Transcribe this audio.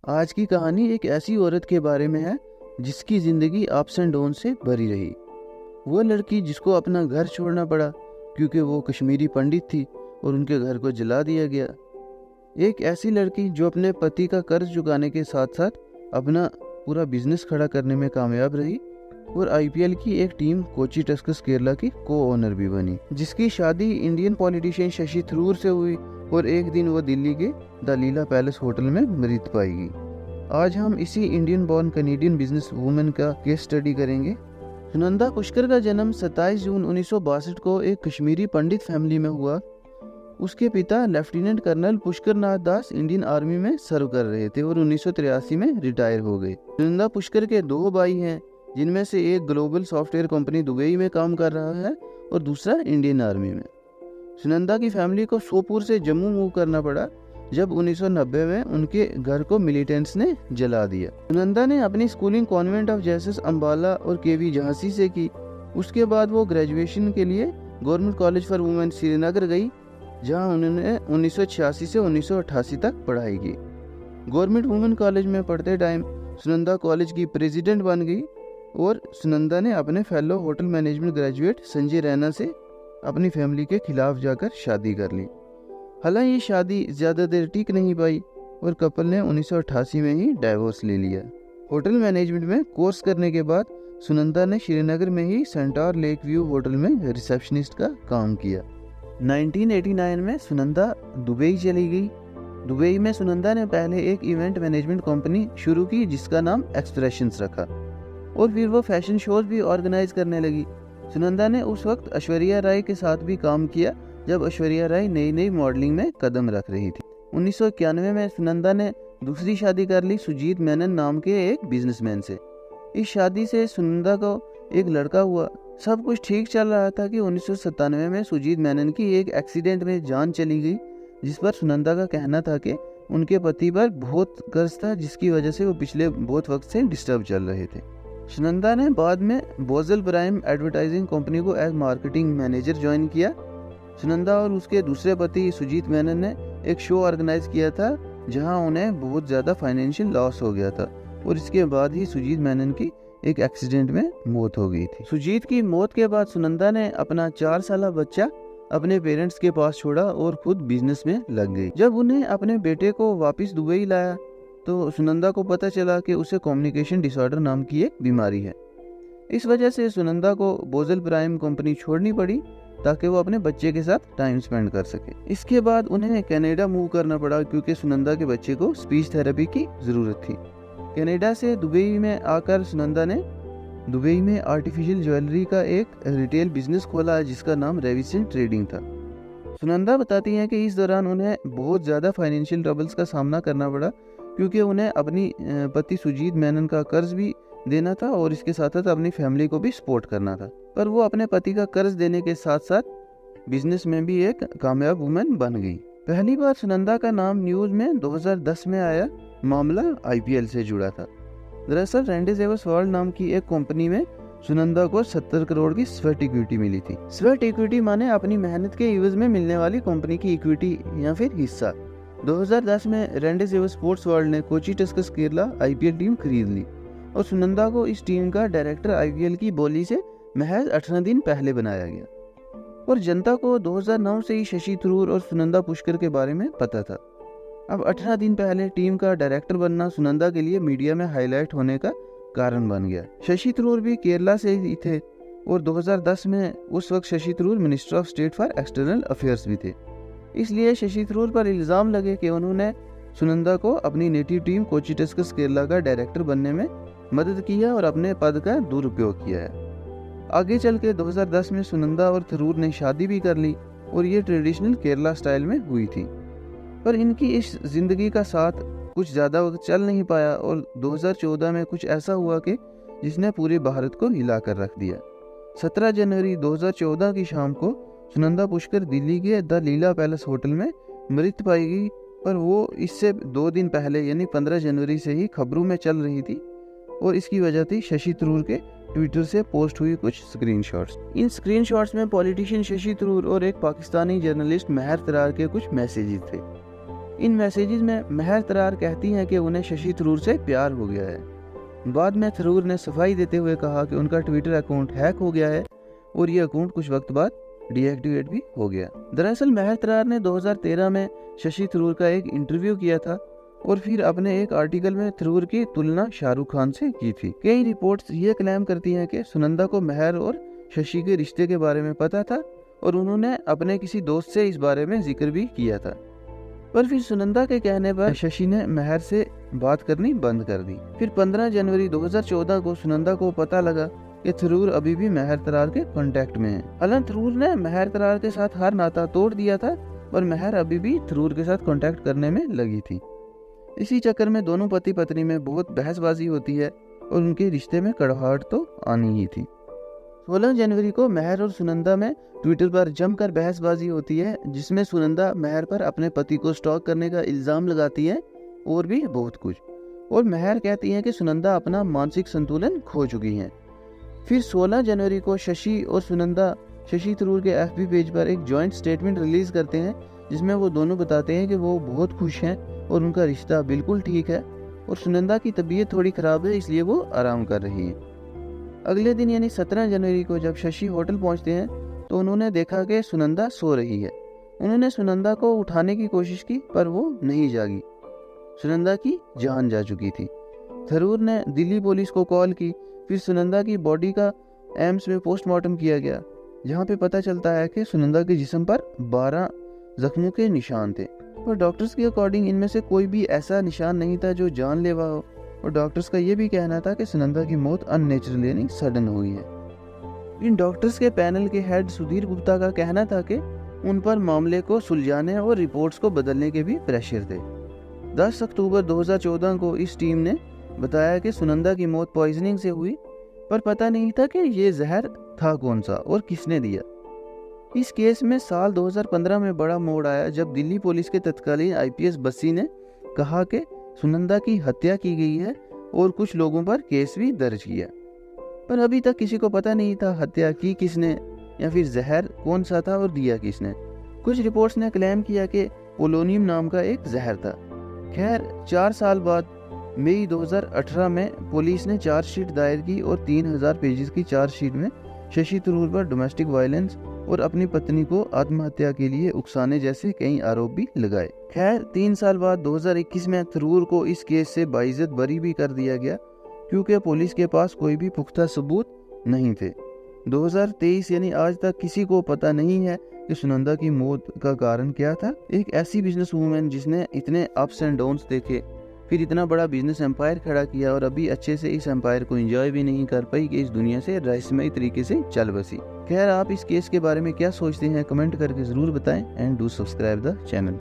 आज की कहानी एक ऐसी औरत के बारे में है जिसकी ज़िंदगी अप्स एंड डाउन से भरी रही। वो लड़की जिसको अपना घर छोड़ना पड़ा क्योंकि वो कश्मीरी पंडित थी और उनके घर को जला दिया गया। एक ऐसी लड़की जो अपने पति का कर्ज चुकाने के साथ साथ अपना पूरा बिजनेस खड़ा करने में कामयाब रही और आईपीएल की एक टीम कोची टस्कर्स केरला की को ओनर भी बनी, जिसकी शादी इंडियन पॉलिटिशियन शशि थरूर से हुई और एक दिन वो दिल्ली के द लीला पैलेस होटल में मृत पाएगी। आज हम इसी Indian born Canadian business women का केस स्टडी करेंगे। सुनंदा पुष्कर का जन्म 27 जून 1962 को एक कश्मीरी पंडित फैमिली में हुआ। उसके पिता लेफ्टिनेंट कर्नल पुष्कर नाथ दास इंडियन आर्मी में सर्व कर रहे थे और 1983 में रिटायर हो गए। सुनंदा पुष्कर के 2 भाई हैं, जिनमें से एक ग्लोबल सॉफ्टवेयर कंपनी दुबई में काम कर रहा है और दूसरा इंडियन आर्मी में। सुनंदा की फैमिली को सोपुर से जम्मू मूव करना पड़ा जब 1990 में उनके घर को मिलिटेंट्स ने जला दिया। सुनंदा ने अपनी schooling convent of Jesus Ambala और केवी झांसी से की। उसके बाद वो ग्रेजुएशन के लिए government college for women Srinagar गई, जहां उन्होंने 1986 से 1988 तक पढ़ाई की। गवर्नमेंट वुमेन कॉलेज में पढ़ते टाइम सुनंदा कॉलेज की प्रेसिडेंट बन गई और सुनंदा ने अपने fellow hotel management graduate Sanjay Raina से अपनी फैमिली के खिलाफ जाकर शादी कर ली। हालांकि ये शादी ज़्यादा देर टिक नहीं पाई और कपल ने 1988 में ही डाइवोर्स ले लिया। होटल मैनेजमेंट में कोर्स करने के बाद सुनंदा ने श्रीनगर में ही सेंटार लेक व्यू होटल में रिसेप्शनिस्ट का काम किया। 1989 में सुनंदा दुबई चली गई। दुबई में सुनंदा ने पहले एक इवेंट मैनेजमेंट कंपनी शुरू की जिसका नाम एक्सप्रेशंस रखा और फिर वो फैशन शोज भी ऑर्गेनाइज करने लगी। सुनंदा ने उस वक्त ऐश्वर्या राय के साथ भी काम किया जब ऐश्वर्या राय नई नई मॉडलिंग में कदम रख रही थी। 1991 में सुनंदा ने दूसरी शादी कर ली सुजीत मेनन नाम के एक बिजनेसमैन से। इस शादी से सुनंदा को एक लड़का हुआ। सब कुछ ठीक चल रहा था कि 1997 में सुजीत मेनन की एक एक्सीडेंट में जान चली गई, जिस पर सुनंदा का कहना था कि उनके पति पर बहुत कर्ज था, जिसकी वजह से वो पिछले बहुत वक्त से डिस्टर्ब चल रहे थे। सुनंदा ने बाद में बोजल प्राइम एडवर्टाइजिंग कंपनी को एज मार्केटिंग मैनेजर ज्वाइन किया। सुनंदा और उसके दूसरे पति सुजीत मेनन ने एक शो ऑर्गेनाइज किया था जहां उन्हें बहुत ज़्यादा फाइनेंशियल लॉस हो गया था और इसके बाद ही सुजीत मेनन की एक एक्सीडेंट में मौत हो गई थी। सुजीत की मौत के बाद सुनंदा ने अपना 4 साल बच्चा अपने पेरेंट्स के पास छोड़ा और खुद बिजनेस में लग गई। जब उन्हें अपने बेटे को वापस दुबई लाया तो सुनंदा को पता चला कि उसे कम्युनिकेशन डिसऑर्डर नाम की एक बीमारी है। इस वजह से सुनंदा को बोजल प्राइम कंपनी छोड़नी पड़ी ताकि वो अपने बच्चे के साथ टाइम स्पेंड कर सके। इसके बाद उन्हें कनाडा मूव करना पड़ा क्योंकि सुनंदा के बच्चे को स्पीच थेरेपी की ज़रूरत थी। कनाडा से दुबई में आकर सुनंदा ने दुबई में आर्टिफिशियल ज्वेलरी का एक रिटेल बिजनेस खोला जिसका नाम रेविसेंट ट्रेडिंग था। सुनंदा बताती हैं कि इस दौरान उन्हें बहुत ज़्यादा फाइनेंशियल ट्रबल्स का सामना करना पड़ा क्योंकि उन्हें अपनी पति सुजीत मेनन का कर्ज भी देना था और इसके साथ साथ अपनी फैमिली को भी सपोर्ट करना था। पर वो अपने पति का कर्ज देने के साथ साथ बिजनेस में भी एक कामयाब वुमेन बन गई। पहली बार सुनंदा का नाम न्यूज़ में 2010 में आया। मामला आईपीएल से जुड़ा था। दरअसल रैंडी सेवर्स वर्ल्ड नाम की एक कंपनी में सुनंदा को 70 करोड़ की स्वेट इक्विटी मिली थी। स्वेट इक्विटी माने अपनी मेहनत के एवज में मिलने वाली कंपनी की इक्विटी या फिर हिस्सा। 2010 में रैंडी सेवर्स स्पोर्ट्स वर्ल्ड ने Kochi Tuskers Kerala IPL team खरीद ली और सुनंदा को इस टीम का डायरेक्टर आईपीएल की बोली से महज 18 दिन पहले बनाया गया और जनता को 2009 से ही शशि थरूर और सुनंदा पुष्कर के बारे में पता था। अब 18 दिन पहले टीम का डायरेक्टर बनना सुनंदा के लिए मीडिया में हाईलाइट होने का कारण बन गया। शशि थरूर भी केरला से ही थे और 2010 में उस वक्त Shashi Tharoor minister of state for external affairs भी थे। इसलिए शशि थरूर पर इल्ज़ाम लगे कि उन्होंने सुनंदा को अपनी native team Kochi Tuskers Kerala का डायरेक्टर बनने में मदद किया और अपने पद का दुरुपयोग किया है। आगे चल के 2010 में सुनंदा और थरूर ने शादी भी कर ली और ये ट्रेडिशनल केरला स्टाइल में हुई थी। पर इनकी इस जिंदगी का साथ कुछ ज़्यादा वक्त चल नहीं पाया और 2014 में कुछ ऐसा हुआ कि जिसने पूरे भारत को हिला कर रख दिया। 17 जनवरी 2014 की शाम को सुनंदा पुष्कर दिल्ली के द लीला पैलेस होटल में मृत पाई गई, पर वो इससे 2 दिन पहले यानी 15 जनवरी से ही खबरों में चल रही थी और इसकी वजह थी शशि थरूर के ट्विटर से पोस्ट हुई कुछ स्क्रीनशॉट्स। इन स्क्रीनशॉट्स में पॉलिटिशियन शशि थरूर और एक पाकिस्तानी जर्नलिस्ट महर तरार के कुछ मैसेजेस थे। इन मैसेजेस में महर तरार कहती हैं कि उन्हें शशि थरूर से प्यार हो गया है। बाद में थरूर ने सफाई देते हुए कहा कि उनका ट्विटर अकाउंट हैक हो गया है और ये अकाउंट कुछ वक्त बाद डीएक्टिवेट भी हो गया। दरअसल महर तरार ने 2013 में शशि थरूर का एक इंटरव्यू किया था और फिर अपने एक आर्टिकल में थरूर की तुलना शाहरुख खान से की थी। कई रिपोर्ट्स ये क्लेम करती हैं कि सुनंदा को महर और शशि के रिश्ते के बारे में पता था और उन्होंने अपने किसी दोस्त से इस बारे में जिक्र भी किया था, पर फिर सुनंदा के कहने पर शशि ने महर से बात करनी बंद कर दी। फिर 15 जनवरी 2014 को सुनंदा को पता लगा कि थरूर अभी भी महर तरार के कांटेक्ट में है। हालांकि थरूर ने महर तरार के साथ हर नाता तोड़ दिया था, पर महर अभी भी थरूर के साथ कांटेक्ट करने में लगी थी। इसी चक्कर में दोनों पति पत्नी में बहुत बहसबाजी होती है और उनके रिश्ते में कड़वाहट तो आनी ही थी। 16 जनवरी को महर और सुनंदा में ट्विटर पर जमकर बहसबाजी होती है, जिसमें सुनंदा महर पर अपने पति को स्टॉक करने का इल्ज़ाम लगाती है और भी बहुत कुछ, और महर कहती है कि सुनंदा अपना मानसिक संतुलन खो चुकी हैं। फिर 16 जनवरी को शशि और सुनंदा शशि थरूर के एफबी पेज पर एक जॉइंट स्टेटमेंट रिलीज करते हैं, जिसमें वो दोनों बताते हैं कि वो बहुत खुश हैं और उनका रिश्ता बिल्कुल ठीक है और सुनंदा की तबीयत थोड़ी ख़राब है, इसलिए वो आराम कर रही है। अगले दिन यानी 17 जनवरी को जब शशि होटल पहुंचते हैं तो उन्होंने देखा कि सुनंदा सो रही है। उन्होंने सुनंदा को उठाने की कोशिश की, पर वो नहीं जागी। सुनंदा की जान जा चुकी थी। थरूर ने दिल्ली पुलिस को कॉल की। फिर सुनंदा की बॉडी का एम्स में पोस्टमार्टम किया गया, जहां पे पता चलता है कि सुनंदा के जिस्म पर 12 जख्मों के निशान थे, पर डॉक्टर्स के अकॉर्डिंग इनमें से कोई भी ऐसा निशान नहीं था जो जानलेवा हो, और डॉक्टर्स का ये भी कहना था कि सुनंदा की मौत अननेचुरल यानी सडन हुई है। इन डॉक्टर्स के पैनल के हेड सुधीर गुप्ता का कहना था कि उन पर मामले को सुलझाने और रिपोर्ट्स को बदलने के भी प्रेशर थे। 10 अक्टूबर 2014 को इस टीम ने बताया कि सुनंदा की मौत पॉइजनिंग से हुई, पर पता नहीं था कि ये जहर था कौन सा और किसने दिया। इस केस में साल 2015 में बड़ा मोड़ आया जब दिल्ली पुलिस के तत्कालीन आईपीएस बस्सी ने कहा कि सुनंदा की हत्या की गई है और कुछ लोगों पर केस भी दर्ज किया, पर अभी तक किसी को पता नहीं था हत्या की किसने या फिर जहर कौन सा था और दिया किसने। कुछ रिपोर्ट्स ने क्लेम किया कि पोलोनियम नाम का एक जहर था। खैर 4 साल बाद मई 2018 में पुलिस ने चार्जशीट दायर की और 3000 पेजेस की चार्जशीट में शशि थरूर पर डोमेस्टिक वायलेंस और अपनी पत्नी को आत्महत्या के लिए उकसाने जैसे कई आरोप भी लगाए। खैर 3 साल बाद 2021 में थरूर को इस केस से बाइज्जत बरी भी कर दिया गया, क्योंकि पुलिस के पास कोई भी पुख्ता सबूत नहीं थे। 2023 यानी आज तक किसी को पता नहीं है कि सुनंदा की मौत का कारण क्या था। एक ऐसी बिजनेस वूमेन जिसने इतने अप्स एंड डाउन्स देखे, फिर इतना बड़ा बिजनेस एम्पायर खड़ा किया और अभी अच्छे से इस एम्पायर को एंजॉय भी नहीं कर पाई कि इस दुनिया से रहस्यमयी तरीके से चल बसी। खैर आप इस केस के बारे में क्या सोचते हैं कमेंट करके ज़रूर बताएं and do subscribe the channel.